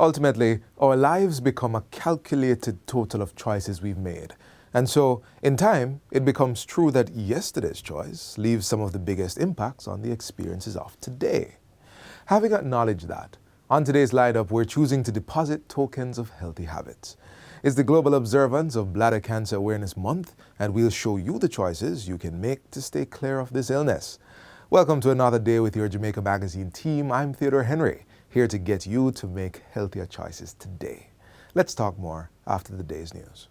Ultimately, our lives become a calculated total of choices we've made. And so, in time, it becomes true that yesterday's choice leaves some of the biggest impacts on the experiences of today. Having acknowledged that, on today's lineup, we're choosing to deposit tokens of healthy habits. It's the global observance of Bladder Cancer Awareness Month, and we'll show you the choices you can make to stay clear of this illness. Welcome to another day with your Jamaica Magazine team. I'm Theodore Henry, here to get you to make healthier choices today. Let's talk more after the day's news.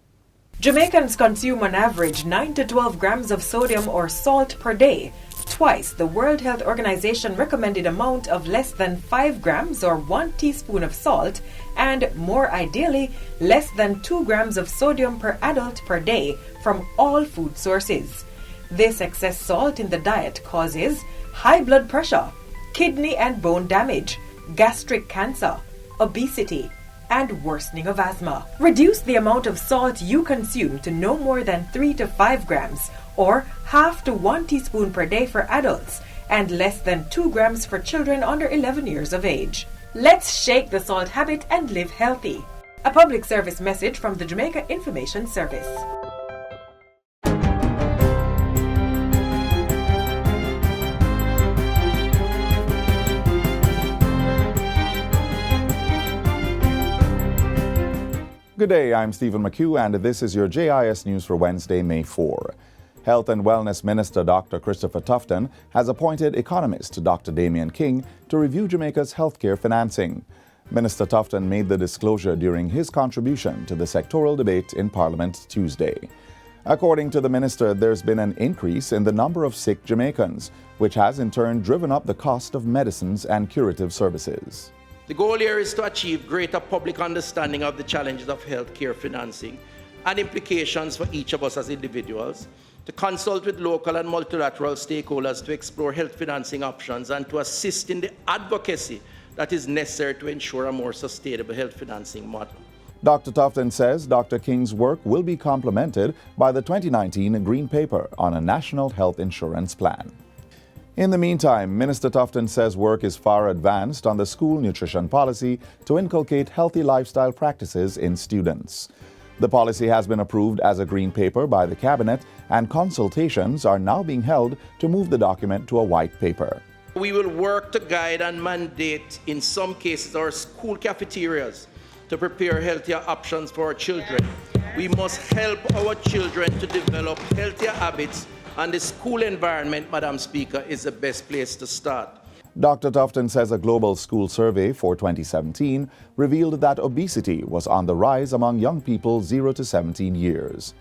Jamaicans consume on average 9 to 12 grams of sodium or salt per day, twice the World Health Organization recommended amount of less than 5 grams or 1 teaspoon of salt, and more ideally, less than 2 grams of sodium per adult per day from all food sources. This excess salt in the diet causes high blood pressure, kidney and bone damage, gastric cancer, obesity, and worsening of asthma. Reduce the amount of salt you consume to no more than 3 to 5 grams, or half to 1 teaspoon per day for adults, and less than 2 grams for children under 11 years of age. Let's shake the salt habit and live healthy. A public service message from the Jamaica Information Service. Good day, I'm Stephen McHugh, and this is your JIS News for Wednesday, May 4. Health and Wellness Minister Dr. Christopher Tufton has appointed economist Dr. Damian King to review Jamaica's healthcare financing. Minister Tufton made the disclosure during his contribution to the sectoral debate in Parliament Tuesday. According to the minister, there's been an increase in the number of sick Jamaicans, which has in turn driven up the cost of medicines and curative services. The goal here is to achieve greater public understanding of the challenges of healthcare financing and implications for each of us as individuals, to consult with local and multilateral stakeholders to explore health financing options, and to assist in the advocacy that is necessary to ensure a more sustainable health financing model. Dr. Tufton says Dr. King's work will be complemented by the 2019 Green Paper on a National Health Insurance Plan. In the meantime, Minister Tufton says work is far advanced on the school nutrition policy to inculcate healthy lifestyle practices in students. The policy has been approved as a green paper by the Cabinet, and consultations are now being held to move the document to a white paper. We will work to guide and mandate, in some cases, our school cafeterias to prepare healthier options for our children. We must help our children to develop healthier habits, and the school environment, Madam Speaker, is the best place to start. Dr. Tufton says a global school survey for 2017 revealed that obesity was on the rise among young people 0 to 17 years.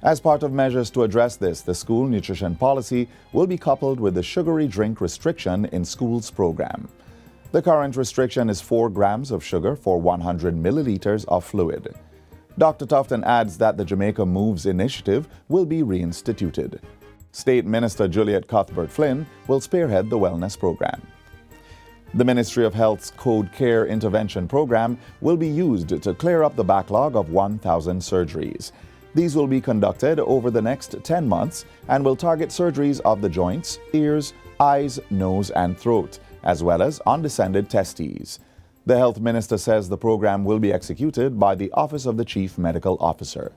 As part of measures to address this, the school nutrition policy will be coupled with the sugary drink restriction in schools program. The current restriction is 4 grams of sugar for 100 milliliters of fluid. Dr. Tufton adds that the Jamaica Moves initiative will be reinstituted. State Minister Juliet Cuthbert-Flynn will spearhead the wellness program. The Ministry of Health's Code Care Intervention Program will be used to clear up the backlog of 1,000 surgeries. These will be conducted over the next 10 months and will target surgeries of the joints, ears, eyes, nose, and throat, as well as undescended testes. The Health Minister says the program will be executed by the Office of the Chief Medical Officer.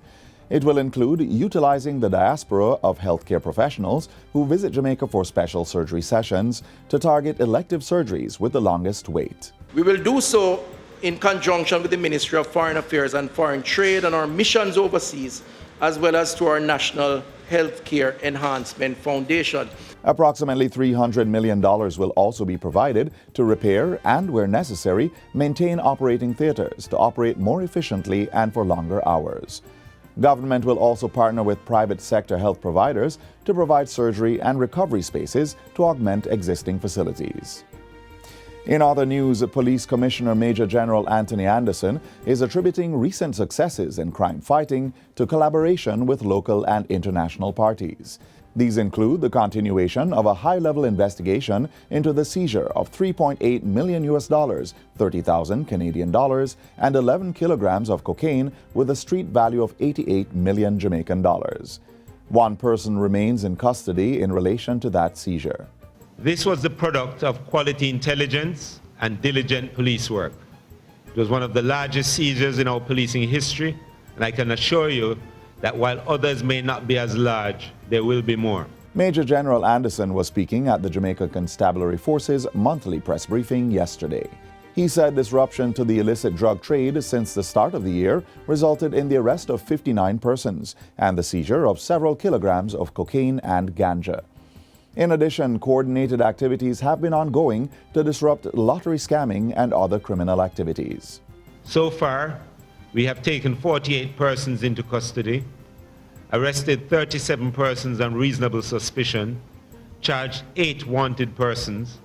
It will include utilizing the diaspora of healthcare professionals who visit Jamaica for special surgery sessions to target elective surgeries with the longest wait. We will do so in conjunction with the Ministry of Foreign Affairs and Foreign Trade and our missions overseas, as well as to our National Healthcare Enhancement Foundation. Approximately $300 million will also be provided to repair and, where necessary, maintain operating theaters to operate more efficiently and for longer hours. Government will also partner with private sector health providers to provide surgery and recovery spaces to augment existing facilities. In other news, Police Commissioner Major General Anthony Anderson is attributing recent successes in crime fighting to collaboration with local and international parties. These include the continuation of a high-level investigation into the seizure of $3.8 million, 30,000 Canadian dollars, and 11 kilograms of cocaine with a street value of 88 million Jamaican dollars. One person remains in custody in relation to that seizure. This was the product of quality intelligence and diligent police work. was one of the largest seizures in our policing history, and I can assure you that while others may not be as large, there will be more. Major General Anderson was speaking at the Jamaica Constabulary Force's monthly press briefing yesterday. He said disruption to the illicit drug trade since the start of the year resulted in the arrest of 59 persons and the seizure of several kilograms of cocaine and ganja. In addition, coordinated activities have been ongoing to disrupt lottery scamming and other criminal activities. So far, we have taken 48 persons into custody, arrested 37 persons on reasonable suspicion, charged 8 wanted persons,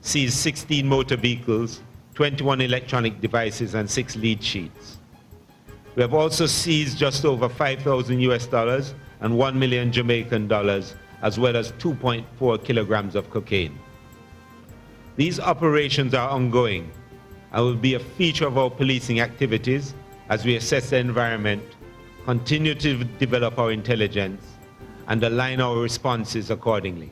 seized 16 motor vehicles, 21 electronic devices, and 6 lead sheets. We have also seized just over $5,000 and 1 million Jamaican dollars, as well as 2.4 kilograms of cocaine. These operations are ongoing and will be a feature of our policing activities as we assess the environment, continue to develop our intelligence, and align our responses accordingly.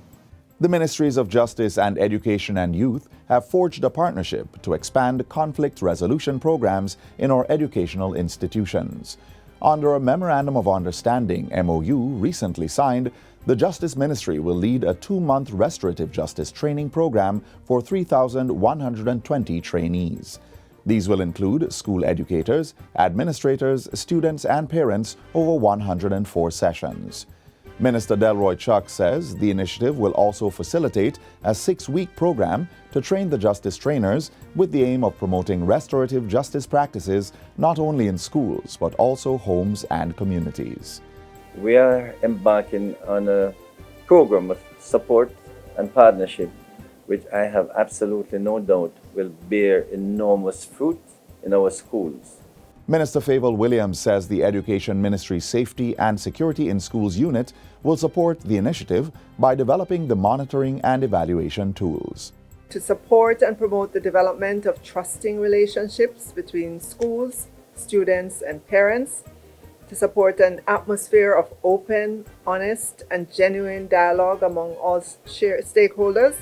The Ministries of Justice and Education and Youth have forged a partnership to expand conflict resolution programs in our educational institutions. Under a Memorandum of Understanding (MOU) recently signed, the Justice Ministry will lead a 2-month restorative justice training program for 3,120 trainees. These will include school educators, administrators, students, and parents over 104 sessions. Minister Delroy Chuck says the initiative will also facilitate a 6-week program to train the justice trainers with the aim of promoting restorative justice practices not only in schools but also homes and communities. We are embarking on a program of support and partnership which I have absolutely no doubt will bear enormous fruit in our schools. Minister Favour Williams says the Education Ministry's Safety and Security in Schools unit will support the initiative by developing the monitoring and evaluation tools. To support and promote the development of trusting relationships between schools, students, and parents, to support an atmosphere of open, honest, and genuine dialogue among all stakeholders.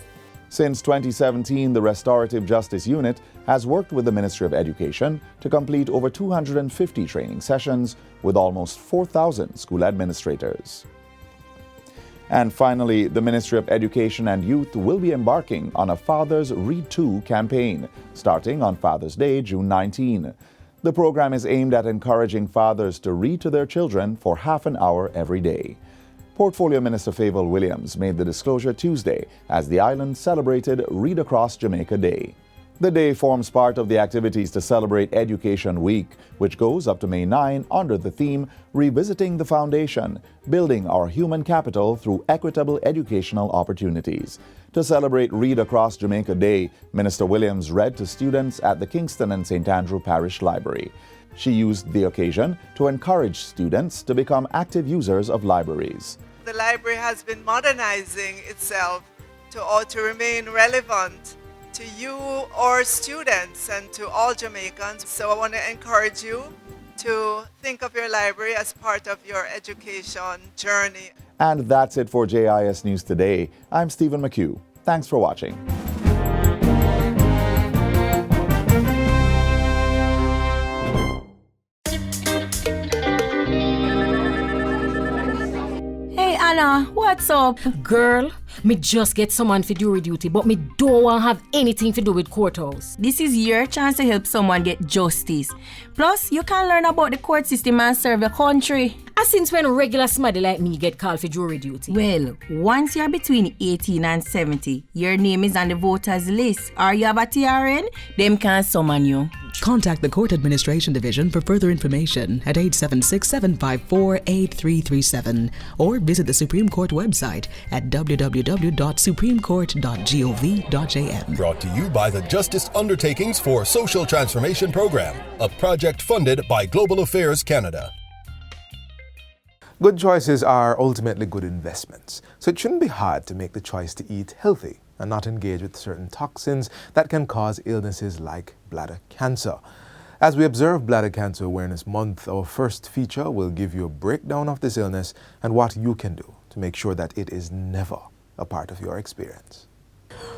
Since 2017, the Restorative Justice Unit has worked with the Ministry of Education to complete over 250 training sessions with almost 4,000 school administrators. And finally, the Ministry of Education and Youth will be embarking on a Fathers Read To campaign starting on Father's Day, June 19. The program is aimed at encouraging fathers to read to their children for half an hour every day. Portfolio Minister Favour Williams made the disclosure Tuesday as the island celebrated Read Across Jamaica Day. The day forms part of the activities to celebrate Education Week, which goes up to May 9 under the theme Revisiting the Foundation, Building Our Human Capital Through Equitable Educational Opportunities. To celebrate Read Across Jamaica Day, Minister Williams read to students at the Kingston and St. Andrew Parish Library. She used the occasion to encourage students to become active users of libraries. The library has been modernizing itself to remain relevant to you, our students, and to all Jamaicans. So I want to encourage you to think of your library as part of your education journey. And that's it for JIS News Today. I'm Stephen McHugh. Thanks for watching. Anna, what's up? Girl, me just get someone for jury duty, but me don't want to have anything to do with courthouse. This is your chance to help someone get justice. Plus, you can learn about the court system and serve your country. And since when regular somebody like me get called for jury duty? Well, once you're between 18 and 70, your name is on the voters list, or you have a TRN, them can summon you. Contact the Court Administration Division for further information at 876-754-8337 or visit the Supreme Court website at www.supremecourt.gov.jm. Brought to you by the Justice Undertakings for Social Transformation Program, a project funded by Global Affairs Canada. Good choices are ultimately good investments, so it shouldn't be hard to make the choice to eat healthy and not engage with certain toxins that can cause illnesses like bladder cancer. As we observe Bladder Cancer Awareness Month, our first feature will give you a breakdown of this illness and what you can do to make sure that it is never a part of your experience.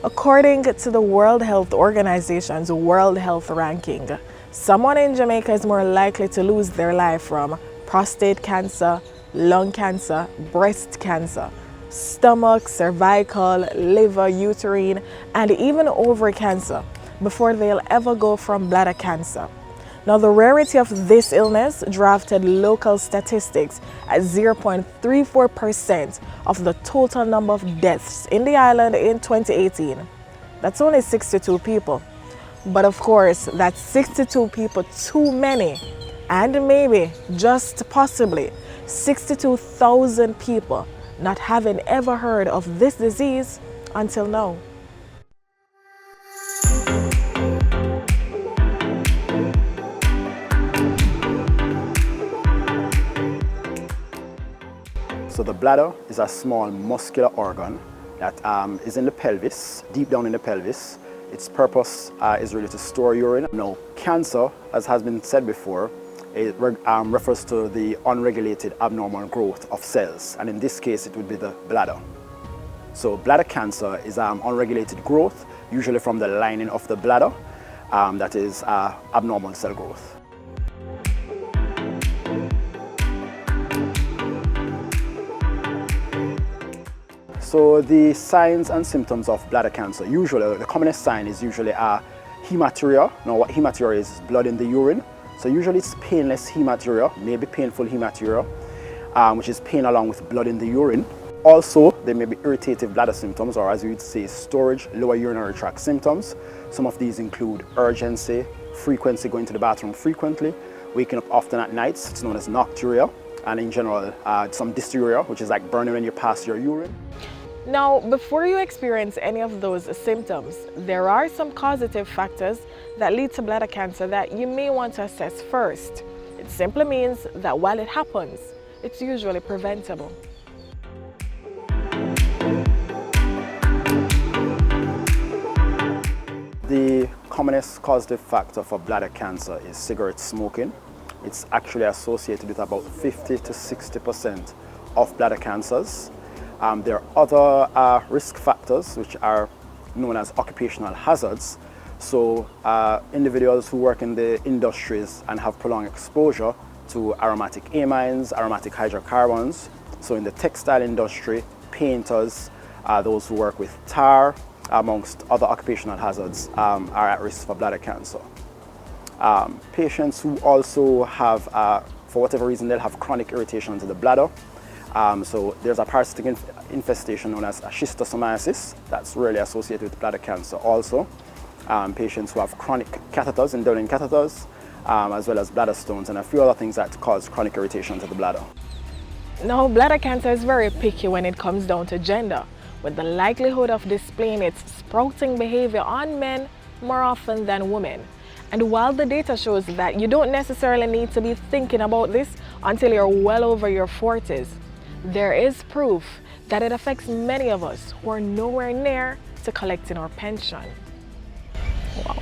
According to the World Health Organization's World Health Ranking, someone in Jamaica is more likely to lose their life from prostate cancer, lung cancer, breast cancer, stomach, cervical, liver, uterine, and even ovary cancer before they'll ever go from bladder cancer. Now, the rarity of this illness drafted local statistics at 0.34% of the total number of deaths in the island in 2018. That's only 62 people. But of course, that's 62 people too many, and maybe, just possibly, 62,000 people not having ever heard of this disease until now. So the bladder is a small muscular organ that is in the pelvis, deep down in the pelvis. Its purpose is really to store urine. Now, cancer, as has been said before, it refers to the unregulated abnormal growth of cells, and in this case it would be the bladder. So bladder cancer is unregulated growth, usually from the lining of the bladder, that is abnormal cell growth. So the signs and symptoms of bladder cancer, usually the commonest sign is usually hematuria. Now what hematuria is blood in the urine. So usually it's painless hematuria, maybe painful hematuria, which is pain along with blood in the urine. Also, there may be irritative bladder symptoms, or as we would say, storage, lower urinary tract symptoms. Some of these include urgency, frequency, going to the bathroom frequently, waking up often at nights, it's known as nocturia, and in general, some dysuria, which is like burning when you pass your urine. Now, before you experience any of those symptoms, there are some causative factors that lead to bladder cancer that you may want to assess first. It simply means that while it happens, it's usually preventable. The commonest causative factor for bladder cancer is cigarette smoking. It's actually associated with about 50 to 60% of bladder cancers. There are other risk factors which are known as occupational hazards. So individuals who work in the industries and have prolonged exposure to aromatic amines, aromatic hydrocarbons. So in the textile industry, painters, those who work with tar, amongst other occupational hazards, are at risk for bladder cancer. Patients who also have, for whatever reason, they'll have chronic irritation to the bladder. So there's a parasitic infestation known as schistosomiasis that's really associated with bladder cancer also. Patients who have chronic catheters, indwelling catheters, as well as bladder stones and a few other things that cause chronic irritation to the bladder. Now, bladder cancer is very picky when it comes down to gender, with the likelihood of displaying its sprouting behavior on men more often than women. And while the data shows that you don't necessarily need to be thinking about this until you're well over your 40s, there is proof that it affects many of us who are nowhere near to collecting our pension. Wow.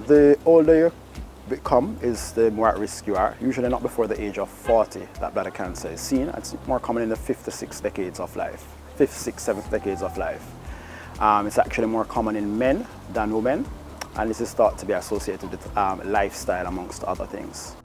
The older you become is the more at risk you are. Usually not before the age of 40 that bladder cancer is seen. It's more common in the 5th to 6th decades of life. 5th, 6th, 7th decades of life. It's actually more common in men than women, and this is thought to be associated with lifestyle amongst other things.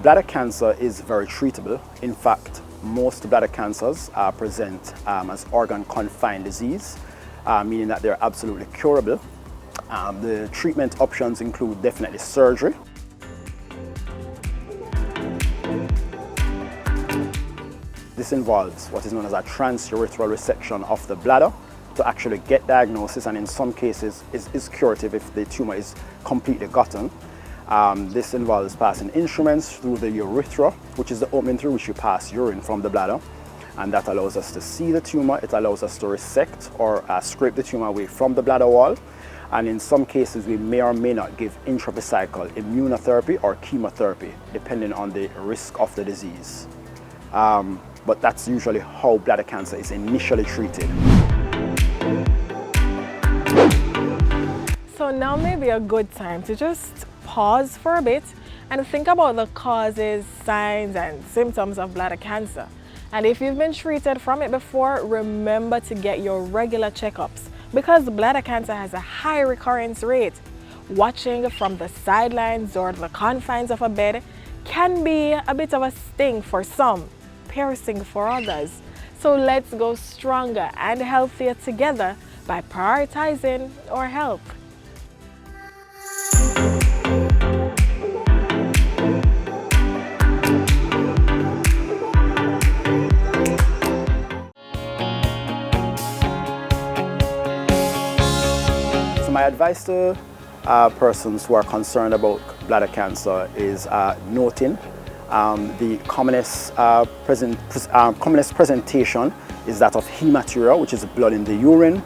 Bladder cancer is very treatable. In fact, most bladder cancers present as organ-confined disease, meaning that they're absolutely curable. The treatment options include definitely surgery. This involves what is known as a transurethral resection of the bladder to actually get diagnosis, and in some cases is curative if the tumor is completely gotten. This involves passing instruments through the urethra, which is the opening through which you pass urine from the bladder, and that allows us to see the tumor. It allows us to resect or scrape the tumor away from the bladder wall, and in some cases we may or may not give intravesical immunotherapy or chemotherapy depending on the risk of the disease. But that's usually how bladder cancer is initially treated. So now may be a good time to just pause for a bit and think about the causes, signs, and symptoms of bladder cancer. And if you've been treated from it before, remember to get your regular checkups because bladder cancer has a high recurrence rate. Watching from the sidelines or the confines of a bed can be a bit of a sting for some, piercing for others. So let's go stronger and healthier together by prioritizing our health. So my advice to persons who are concerned about bladder cancer is noting the commonest presentation is that of hematuria, which is blood in the urine.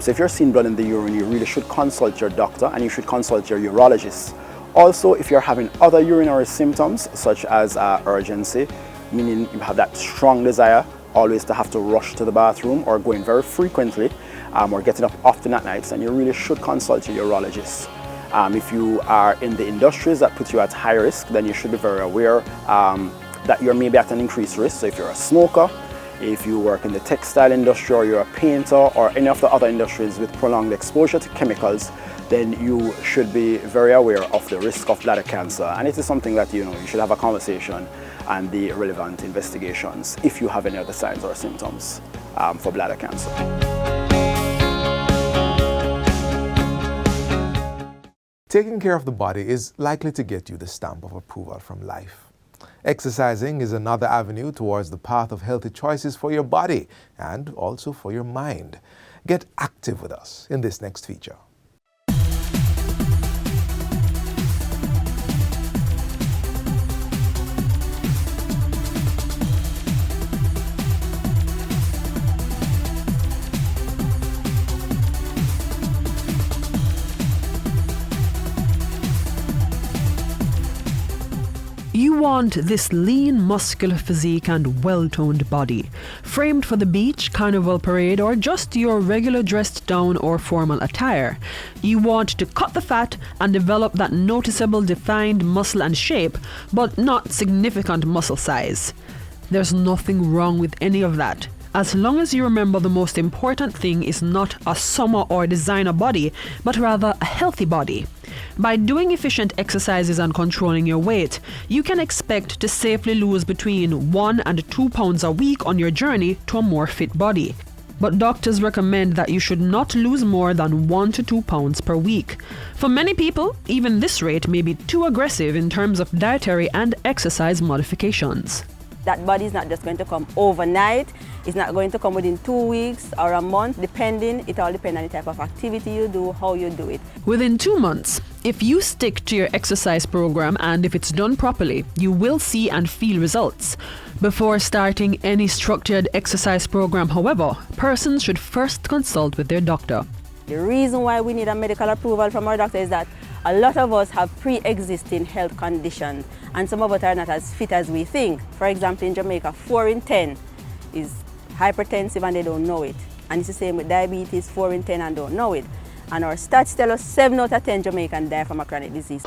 So if you're seeing blood in the urine, you really should consult your doctor and you should consult your urologist. Also, if you're having other urinary symptoms such as urgency, meaning you have that strong desire always to have to rush to the bathroom or going very frequently or getting up often at night, then you really should consult your urologist. If you are in the industries that put you at high risk, then you should be very aware that you're maybe at an increased risk. So if you're a smoker, if you work in the textile industry or you're a painter or any of the other industries with prolonged exposure to chemicals, then you should be very aware of the risk of bladder cancer. And it is something that you should have a conversation and the relevant investigations if you have any other signs or symptoms for bladder cancer. Taking care of the body is likely to get you the stamp of approval from life. Exercising is another avenue towards the path of healthy choices for your body and also for your mind. Get active with us in this next feature. You want this lean, muscular physique and well-toned body, framed for the beach, carnival parade, or just your regular dressed down or formal attire. You want to cut the fat and develop that noticeable defined muscle and shape, but not significant muscle size. There's nothing wrong with any of that. As long as you remember the most important thing is not a summer or designer body, but rather a healthy body. By doing efficient exercises and controlling your weight, you can expect to safely lose between 1 and 2 pounds a week on your journey to a more fit body. But doctors recommend that you should not lose more than 1 to 2 pounds per week. For many people, even this rate may be too aggressive in terms of dietary and exercise modifications. That body is not just going to come overnight. It's not going to come within 2 weeks or a month, depending. It all depends on the type of activity you do, how you do it. Within 2 months, if you stick to your exercise program and if it's done properly, you will see and feel results. Before starting any structured exercise program, however, persons should first consult with their doctor. The reason why we need a medical approval from our doctor is that a lot of us have pre-existing health conditions and some of us are not as fit as we think. For example, in Jamaica, 4 in 10 is hypertensive and they don't know it. And it's the same with diabetes, 4 in 10 and don't know it. And our stats tell us 7 out of 10 Jamaicans die from a chronic disease.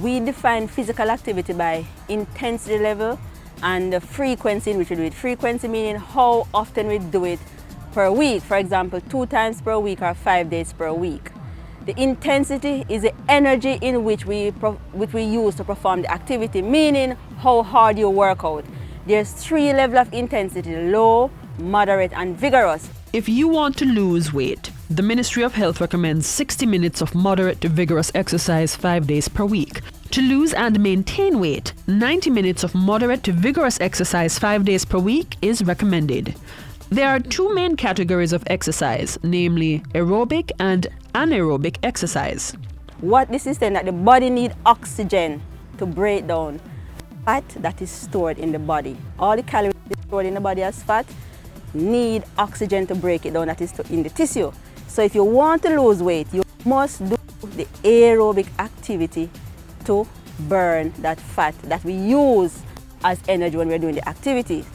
We define physical activity by intensity level and the frequency in which we do it. Frequency meaning how often we do it per week. For example, 2 times per week or 5 days per week. The intensity is the energy in which we use to perform the activity, meaning how hard you work out. There's 3 levels of intensity: low, moderate, and vigorous. If you want to lose weight, the Ministry of Health recommends 60 minutes of moderate to vigorous exercise 5 days per week. To lose and maintain weight, 90 minutes of moderate to vigorous exercise 5 days per week is recommended. There are 2 main categories of exercise, namely aerobic and anaerobic exercise. What this is saying that the body needs oxygen to break down fat that is stored in the body. All the calories stored in the body as fat need oxygen to break it down, that is in the tissue. So if you want to lose weight, you must do the aerobic activity to burn that fat that we use as energy when we're doing the activity.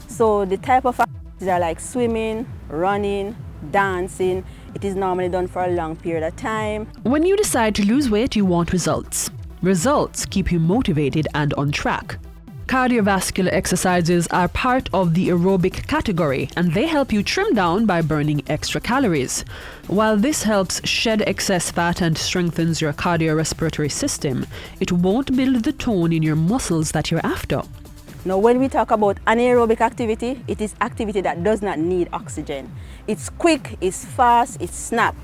So the type of activities are like swimming, running, dancing. It is normally done for a long period of time. When you decide to lose weight, you want results. Results keep you motivated and on track. Cardiovascular exercises are part of the aerobic category, and they help you trim down by burning extra calories. While this helps shed excess fat and strengthens your cardiorespiratory system, it won't build the tone in your muscles that you're after. Now, when we talk about anaerobic activity, it is activity that does not need oxygen. It's quick, it's fast, it's snap.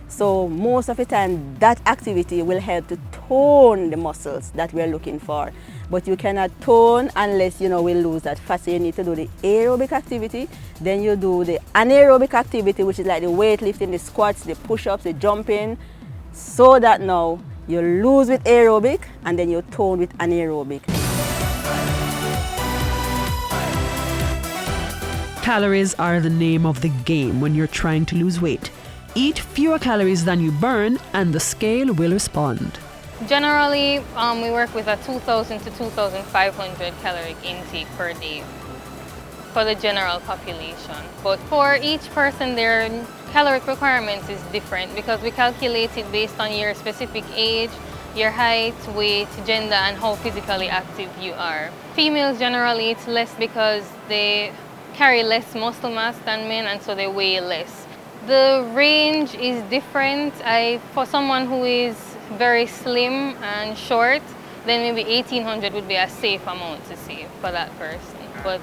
So most of the time, that activity will help to tone the muscles that we're looking for. But you cannot tone unless, we lose that fat. So you need to do the aerobic activity, then you do the anaerobic activity, which is like the weightlifting, the squats, the push-ups, the jumping, so that now you lose with aerobic and then you tone with anaerobic. Calories are the name of the game when you're trying to lose weight. Eat fewer calories than you burn and the scale will respond. Generally, we work with a 2,000 to 2,500 caloric intake per day for the general population. But for each person, their caloric requirements is different because we calculate it based on your specific age, your height, weight, gender, and how physically active you are. Females generally eat less because they carry less muscle mass than men, and so they weigh less. The range is different. For someone who is very slim and short, then maybe 1,800 would be a safe amount to save for that person. But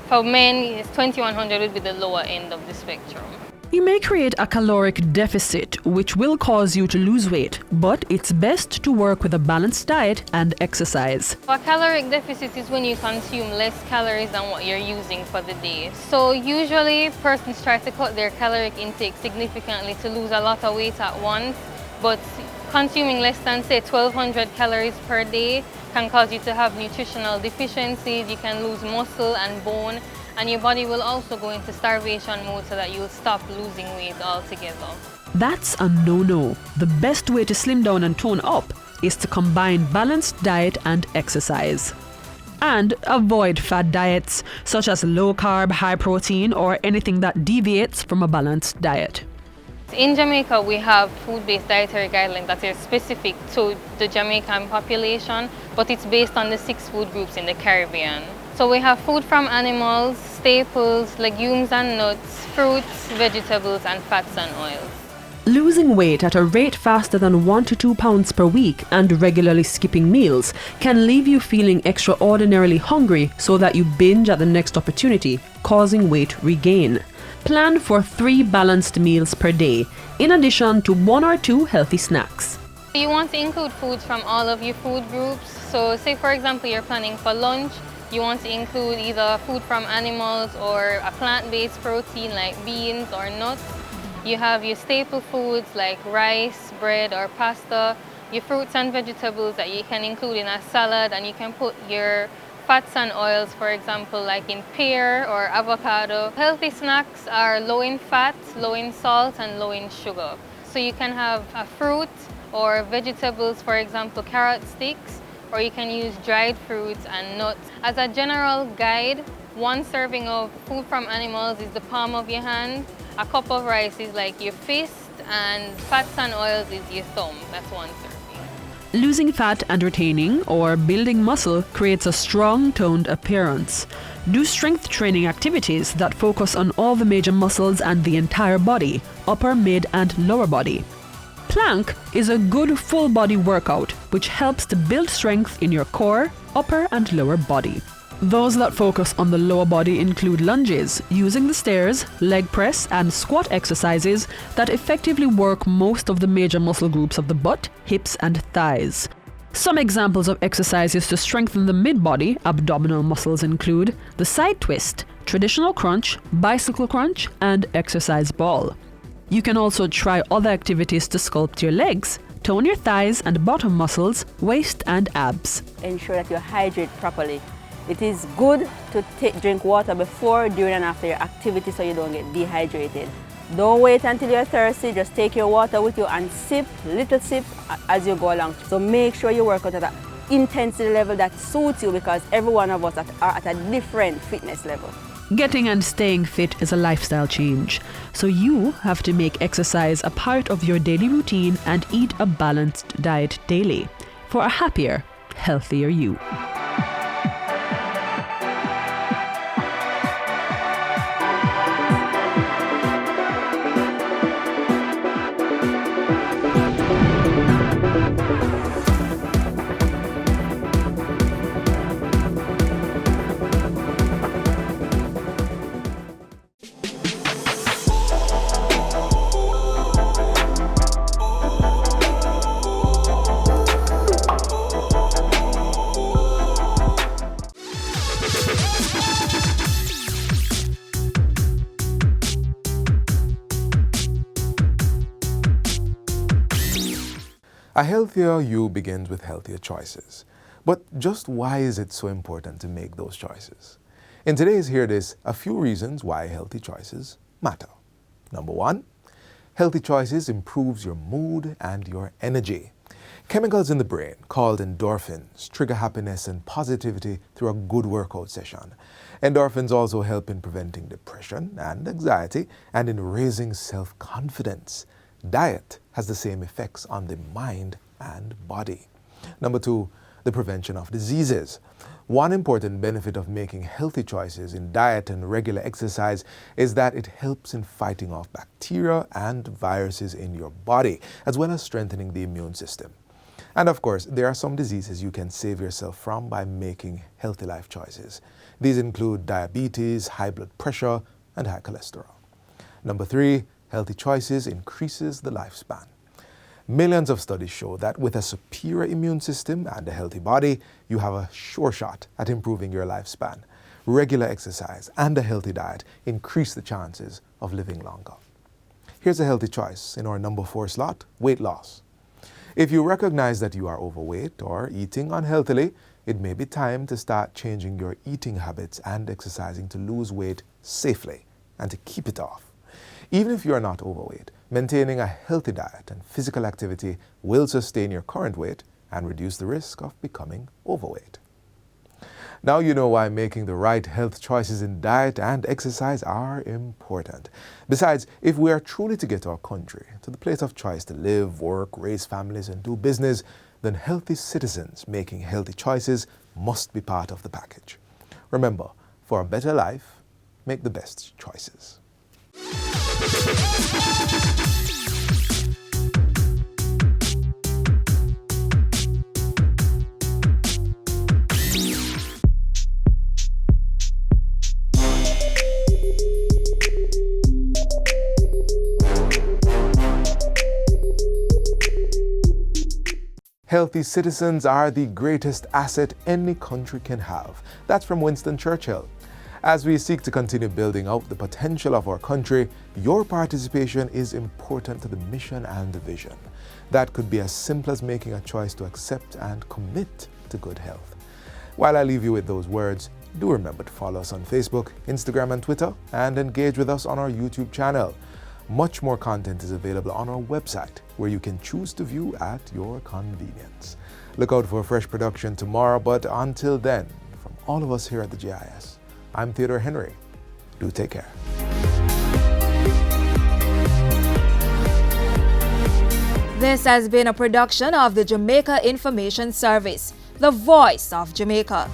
for men, 2,100 would be the lower end of the spectrum. You may create a caloric deficit, which will cause you to lose weight, but it's best to work with a balanced diet and exercise. A caloric deficit is when you consume less calories than what you're using for the day. So usually persons try to cut their caloric intake significantly to lose a lot of weight at once, but consuming less than, say, 1,200 calories per day can cause you to have nutritional deficiencies. You can lose muscle and bone, and your body will also go into starvation mode so that you'll stop losing weight altogether. That's a no-no. The best way to slim down and tone up is to combine balanced diet and exercise. And avoid fad diets such as low-carb, high-protein, or anything that deviates from a balanced diet. In Jamaica, we have food-based dietary guidelines that are specific to the Jamaican population, but it's based on the 6 food groups in the Caribbean. So we have food from animals, staples, legumes and nuts, fruits, vegetables, and fats and oils. Losing weight at a rate faster than 1 to 2 pounds per week and regularly skipping meals can leave you feeling extraordinarily hungry so that you binge at the next opportunity, causing weight regain. Plan for 3 balanced meals per day, in addition to 1 or 2 healthy snacks. You want to include foods from all of your food groups. So say for example you're planning for lunch, you want to include either food from animals or a plant-based protein like beans or nuts. You have your staple foods like rice, bread or pasta, your fruits and vegetables that you can include in a salad, and you can put your fats and oils, for example, like in pear or avocado. Healthy snacks are low in fat, low in salt, and low in sugar. So you can have a fruit or vegetables, for example, carrot sticks, or you can use dried fruits and nuts. As a general guide, 1 serving of food from animals is the palm of your hand, a cup of rice is like your fist, and fats and oils is your thumb. That's 1 serving. Losing fat and retaining or building muscle creates a strong, toned appearance. Do strength training activities that focus on all the major muscles and the entire body, upper, mid, and lower body. Plank is a good full body workout which helps to build strength in your core, upper and lower body. Those that focus on the lower body include lunges, using the stairs, leg press and squat exercises that effectively work most of the major muscle groups of the butt, hips and thighs. Some examples of exercises to strengthen the mid-body abdominal muscles include the side twist, traditional crunch, bicycle crunch and exercise ball. You can also try other activities to sculpt your legs, tone your thighs and bottom muscles, waist and abs. Ensure that you hydrate properly. It is good to drink water before, during and after your activity so you don't get dehydrated. Don't wait until you're thirsty, just take your water with you and sip, little sip as you go along. So make sure you work out at an intensity level that suits you, because every one of us are at a different fitness level. Getting and staying fit is a lifestyle change, so you have to make exercise a part of your daily routine and eat a balanced diet daily for a happier, healthier you. A healthier you begins with healthier choices. But just why is it so important to make those choices? In today's Hear This, a few reasons why healthy choices matter. Number one, healthy choices improves your mood and your energy. Chemicals in the brain called endorphins trigger happiness and positivity through a good workout session. Endorphins also help in preventing depression and anxiety and in raising self-confidence. Diet has the same effects on the mind and body. Number two, the prevention of diseases. One important benefit of making healthy choices in diet and regular exercise is that it helps in fighting off bacteria and viruses in your body, as well as strengthening the immune system. And of course, there are some diseases you can save yourself from by making healthy life choices. These include diabetes, high blood pressure, and high cholesterol. Number three, healthy choices increases the lifespan. Millions of studies show that with a superior immune system and a healthy body, you have a sure shot at improving your lifespan. Regular exercise and a healthy diet increase the chances of living longer. Here's a healthy choice in our number 4 slot, weight loss. If you recognize that you are overweight or eating unhealthily, it may be time to start changing your eating habits and exercising to lose weight safely and to keep it off. Even if you are not overweight, maintaining a healthy diet and physical activity will sustain your current weight and reduce the risk of becoming overweight. Now you know why making the right health choices in diet and exercise are important. Besides, if we are truly to get our country to the place of choice to live, work, raise families, and do business, then healthy citizens making healthy choices must be part of the package. Remember, for a better life, make the best choices. Healthy citizens are the greatest asset any country can have. That's from Winston Churchill. As we seek to continue building out the potential of our country, your participation is important to the mission and the vision. That could be as simple as making a choice to accept and commit to good health. While I leave you with those words, do remember to follow us on Facebook, Instagram, and Twitter, and engage with us on our YouTube channel. Much more content is available on our website, where you can choose to view at your convenience. Look out for a fresh production tomorrow, but until then, from all of us here at the GIS, I'm Theodore Henry. Do take care. This has been a production of the Jamaica Information Service, the voice of Jamaica.